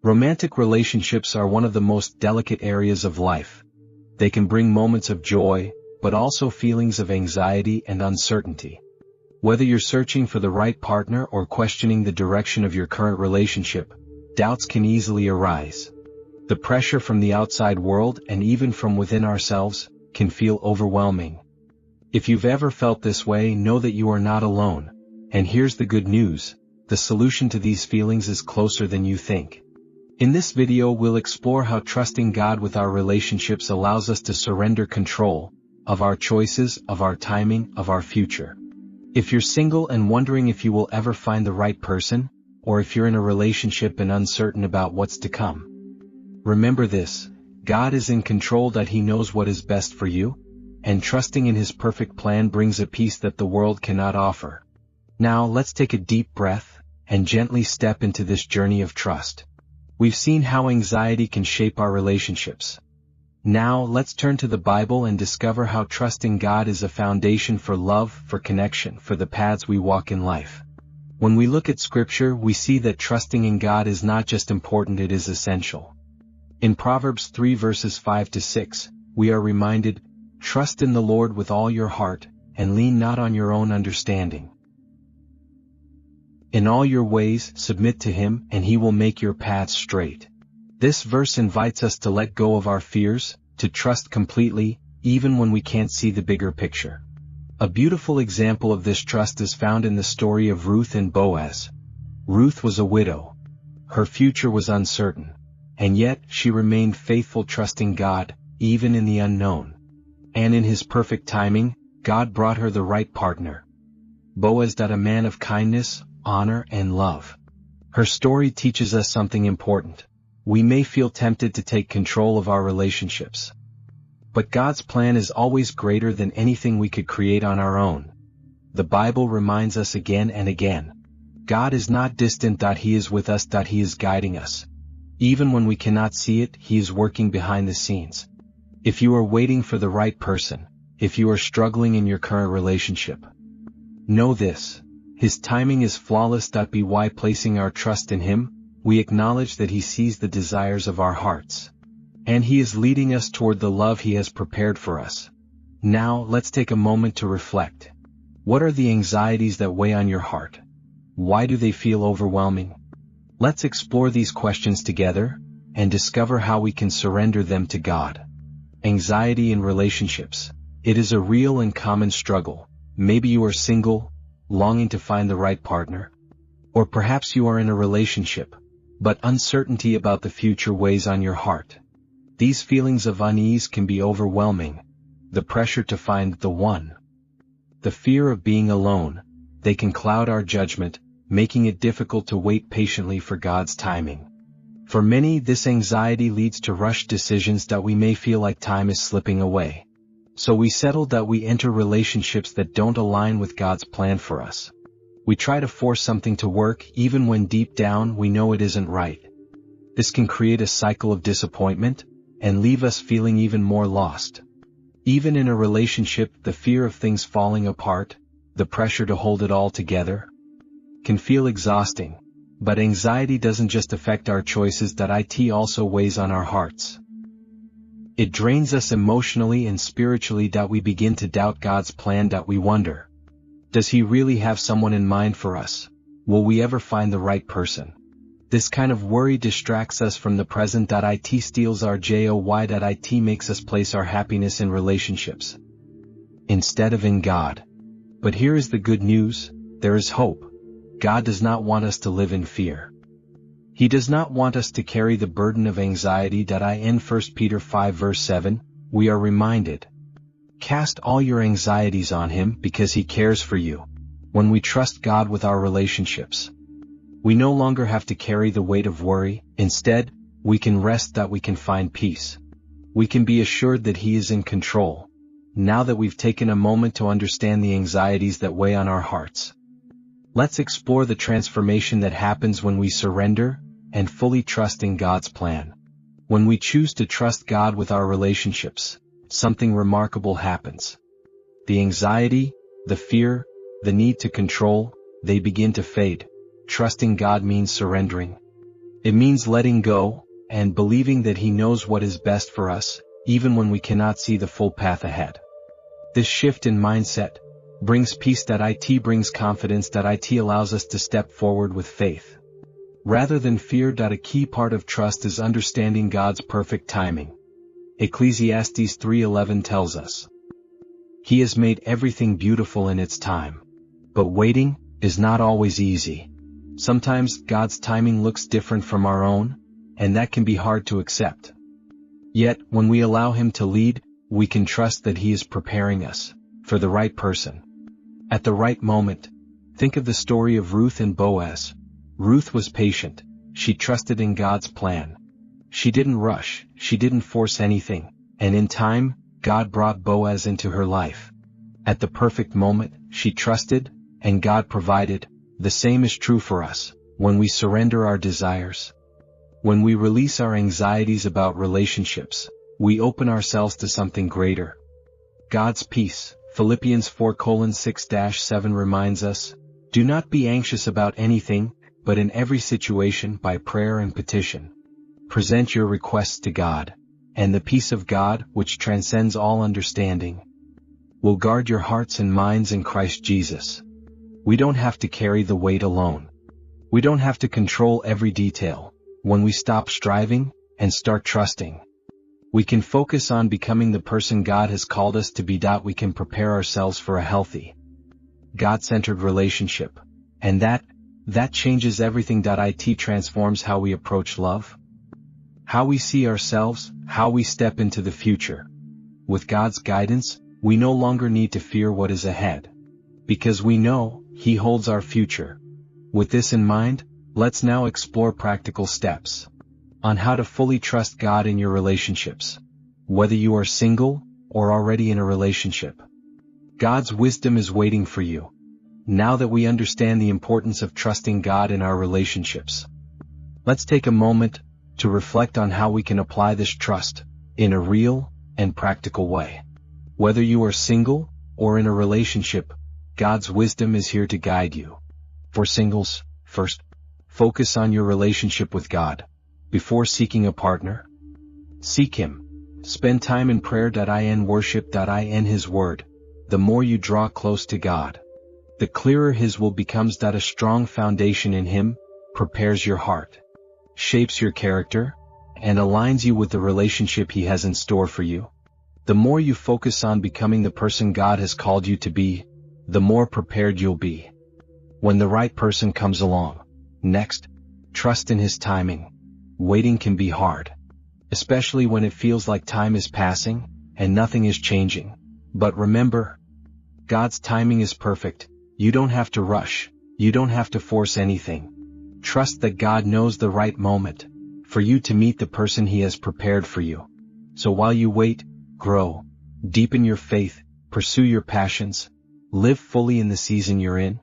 Romantic relationships are one of the most delicate areas of life. They can bring moments of joy, but also feelings of anxiety and uncertainty. Whether you're searching for the right partner or questioning the direction of your current relationship, doubts can easily arise. The pressure from the outside world and even from within ourselves can feel overwhelming. If you've ever felt this way, know that you are not alone. And here's the good news: the solution to these feelings is closer than you think. In this video, we'll explore how trusting God with our relationships allows us to surrender control of our choices, of our timing, of our future. If you're single and wondering if you will ever find the right person, or if you're in a relationship and uncertain about what's to come, remember this: God is in control, that He knows what is best for you, and trusting in His perfect plan brings a peace that the world cannot offer. Now let's take a deep breath and gently step into this journey of trust. We've seen how anxiety can shape our relationships. Now let's turn to the Bible and discover how trusting God is a foundation for love, for connection, for the paths we walk in life. When we look at Scripture, we see that trusting in God is not just important, it is essential. In Proverbs 3 verses 5 to 6, we are reminded, "Trust in the Lord with all your heart, and lean not on your own understanding. In all your ways submit to Him, and He will make your paths straight." This verse invites us to let go of our fears, to trust completely, even when we can't see the bigger picture. A beautiful example of this trust is found in the story of Ruth and Boaz. Ruth was a widow. Her future was uncertain. And yet, she remained faithful, trusting God, even in the unknown. And in His perfect timing, God brought her the right partner. Boaz, a man of kindness, honor, and love. Her story teaches us something important. We may feel tempted to take control of our relationships. But God's plan is always greater than anything we could create on our own. The Bible reminds us again and again. God is not distant, He is with us, He is guiding us. Even when we cannot see it, He is working behind the scenes. If you are waiting for the right person, if you are struggling in your current relationship, know this: His timing is flawless. By placing our trust in Him, we acknowledge that He sees the desires of our hearts. And He is leading us toward the love He has prepared for us. Now let's take a moment to reflect. What are the anxieties that weigh on your heart? Why do they feel overwhelming? Let's explore these questions together, and discover how we can surrender them to God. Anxiety in relationships. It is a real and common struggle. Maybe you are single, longing to find the right partner. Or perhaps you are in a relationship, but uncertainty about the future weighs on your heart. These feelings of unease can be overwhelming. The pressure to find the one, the fear of being alone, they can cloud our judgment, making it difficult to wait patiently for God's timing. For many, this anxiety leads to rushed decisions that we may feel like time is slipping away. So we settle that we enter relationships that don't align with God's plan for us. We try to force something to work even when deep down we know it isn't right. This can create a cycle of disappointment and leave us feeling even more lost. Even in a relationship, the fear of things falling apart, the pressure to hold it all together, can feel exhausting. But anxiety doesn't just affect our choices, it also weighs on our hearts. It drains us emotionally and spiritually. We begin to doubt God's plan. We wonder, does He really have someone in mind for us? Will we ever find the right person? This kind of worry distracts us from the present. It steals our joy. It makes us place our happiness in relationships instead of in God. But here is the good news: there is hope. God does not want us to live in fear. He does not want us to carry the burden of anxiety. In 1 Peter 5 verse 7, we are reminded, "Cast all your anxieties on Him because He cares for you." When we trust God with our relationships, we no longer have to carry the weight of worry. Instead, we can rest, we can find peace. We can be assured that He is in control. Now that we've taken a moment to understand the anxieties that weigh on our hearts, let's explore the transformation that happens when we surrender and fully trust in God's plan. When we choose to trust God with our relationships, something remarkable happens. The anxiety, the fear, the need to control, they begin to fade. Trusting God means surrendering. It means letting go, and believing that He knows what is best for us, even when we cannot see the full path ahead. This shift in mindset brings peace. It brings confidence. It allows us to step forward with faith rather than fear. A key part of trust is understanding God's perfect timing. Ecclesiastes 3:11 tells us, He has made everything beautiful in its time. But waiting is not always easy. Sometimes God's timing looks different from our own, and that can be hard to accept. Yet, when we allow Him to lead, we can trust that He is preparing us for the right person at the right moment. Think of the story of Ruth and Boaz. Ruth was patient. She trusted in God's plan. She didn't rush, she didn't force anything, and in time, God brought Boaz into her life. At the perfect moment, she trusted, and God provided. The same is true for us, when we surrender our desires. When we release our anxieties about relationships, we open ourselves to something greater. God's peace. Philippians 4:6-7 reminds us, Do not be anxious about anything, but in every situation by prayer and petition, present your requests to God, and the peace of God, which transcends all understanding, will guard your hearts and minds in Christ Jesus. We don't have to carry the weight alone. We don't have to control every detail. When we stop striving and start trusting, we can focus on becoming the person God has called us to be. We can prepare ourselves for a healthy, God-centered relationship. And that changes everything. It transforms how we approach love, how we see ourselves, how we step into the future. With God's guidance, we no longer need to fear what is ahead, because we know He holds our future. With this in mind, let's now explore practical steps on how to fully trust God in your relationships. Whether you are single or already in a relationship, God's wisdom is waiting for you. Now that we understand the importance of trusting God in our relationships, let's take a moment to reflect on how we can apply this trust in a real and practical way. Whether you are single or in a relationship, God's wisdom is here to guide you. For singles, first, focus on your relationship with God. Before seeking a partner, seek Him. Spend time in prayer. In worship. In His Word. The more you draw close to God, the clearer His will becomes. A strong foundation in Him prepares your heart, shapes your character, and aligns you with the relationship He has in store for you. The more you focus on becoming the person God has called you to be, the more prepared you'll be when the right person comes along. Next, trust in His timing. Waiting can be hard, especially when it feels like time is passing and nothing is changing. But remember, God's timing is perfect. You don't have to rush. You don't have to force anything. Trust that God knows the right moment for you to meet the person He has prepared for you. So while you wait, grow, deepen your faith, pursue your passions, live fully in the season you're in,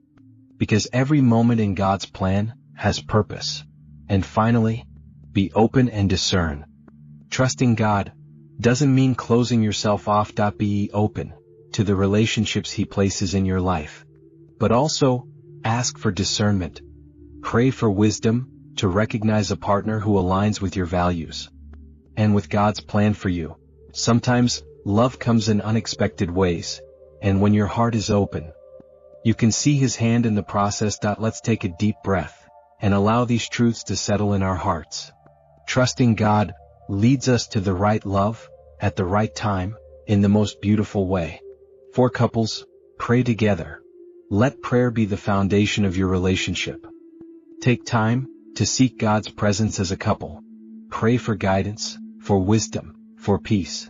because every moment in God's plan has purpose. And finally, be open and discern. Trusting God doesn't mean closing yourself off. Be open to the relationships He places in your life, but also ask for discernment. Pray for wisdom to recognize a partner who aligns with your values and with God's plan for you. Sometimes love comes in unexpected ways, and when your heart is open, you can see His hand in the process. Let's take a deep breath and allow these truths to settle in our hearts. Trusting God leads us to the right love at the right time in the most beautiful way. For couples, pray together. Let prayer be the foundation of your relationship. Take time to seek God's presence as a couple. Pray for guidance, for wisdom, for peace.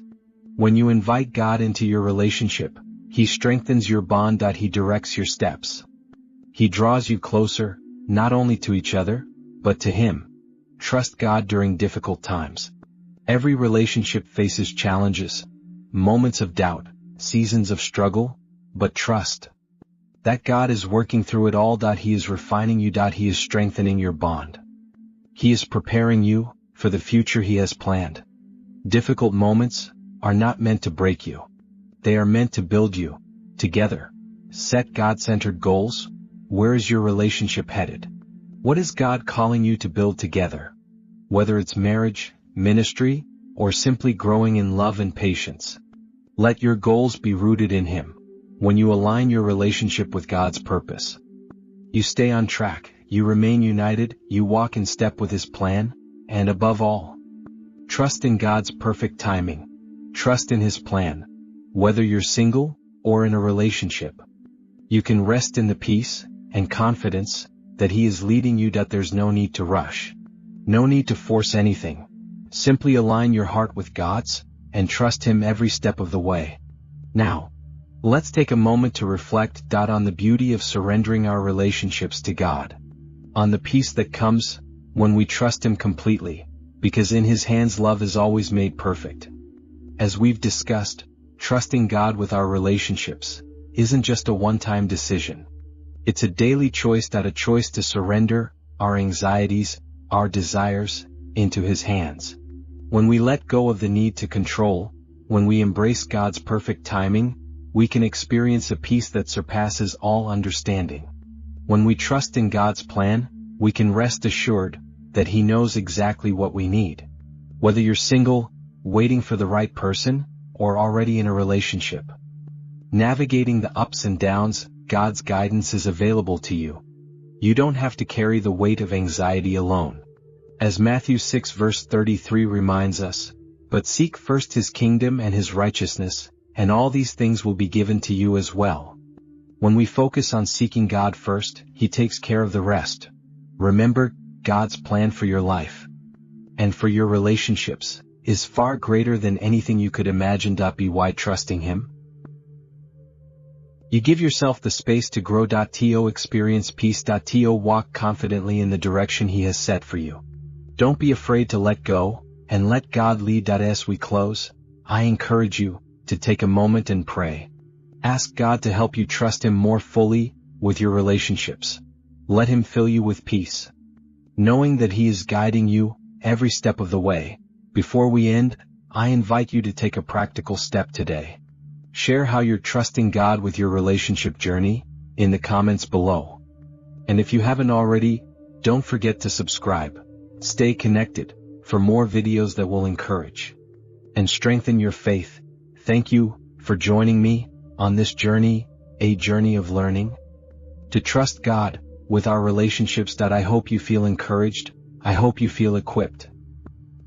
When you invite God into your relationship, He strengthens your bond. He directs your steps. He draws you closer, not only to each other, but to Him. Trust God during difficult times. Every relationship faces challenges, moments of doubt, seasons of struggle, but trust that God is working through it all. He is refining you. He is strengthening your bond. He is preparing you for the future He has planned. Difficult moments are not meant to break you. They are meant to build you. Together, set God-centered goals. Where is your relationship headed? What is God calling you to build together? whether it's marriage, ministry, or simply growing in love and patience. Let your goals be rooted in Him. When you align your relationship with God's purpose, you stay on track, you remain united, you walk in step with His plan, and above all, trust in God's perfect timing. Trust in His plan. Whether you're single or in a relationship, you can rest in the peace and confidence that He is leading you, that there's no need to rush. No need to force anything. Simply align your heart with God's and trust Him every step of the way. Now, let's take a moment to reflect on the beauty of surrendering our relationships to God. On the peace that comes when we trust Him completely, because in His hands love is always made perfect. As we've discussed, trusting God with our relationships isn't just a one-time decision. It's a daily choice, a choice to surrender our anxieties, our desires, into His hands. When we let go of the need to control, when we embrace God's perfect timing, we can experience a peace that surpasses all understanding. When we trust in God's plan, we can rest assured that He knows exactly what we need. Whether you're single, waiting for the right person, or already in a relationship, navigating the ups and downs, God's guidance is available to you. You don't have to carry the weight of anxiety alone. As Matthew 6 verse 33 reminds us, "But seek first His kingdom and His righteousness, and all these things will be given to you as well." When we focus on seeking God first, He takes care of the rest. Remember, God's plan for your life and for your relationships is far greater than anything you could imagine. Be why trusting Him. You give yourself the space to grow. Experience peace. Walk confidently in the direction He has set for you. Don't be afraid to let go, and let God lead. As we close, I encourage you to take a moment and pray. Ask God to help you trust Him more fully with your relationships. Let Him fill you with peace, knowing that He is guiding you every step of the way. Before we end, I invite you to take a practical step today. Share how you're trusting God with your relationship journey in the comments below. And if you haven't already, don't forget to subscribe. Stay connected for more videos that will encourage and strengthen your faith. Thank you for joining me on this journey, a journey of learning to trust God with our relationships. I hope you feel encouraged. I hope you feel equipped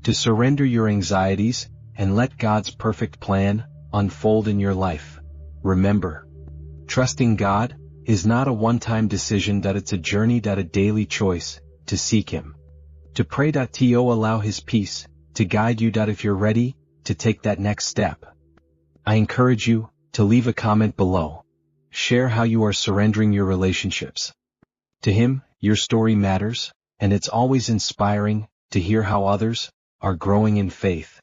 to surrender your anxieties and let God's perfect plan unfold in your life. Remember, trusting God is not a one-time decision. It's a journey. A daily choice to seek Him, to pray. Allow His peace to guide you. If you're ready to take that next step, I encourage you to leave a comment below. Share how you are surrendering your relationships to Him. Your story matters, and it's always inspiring to hear how others are growing in faith.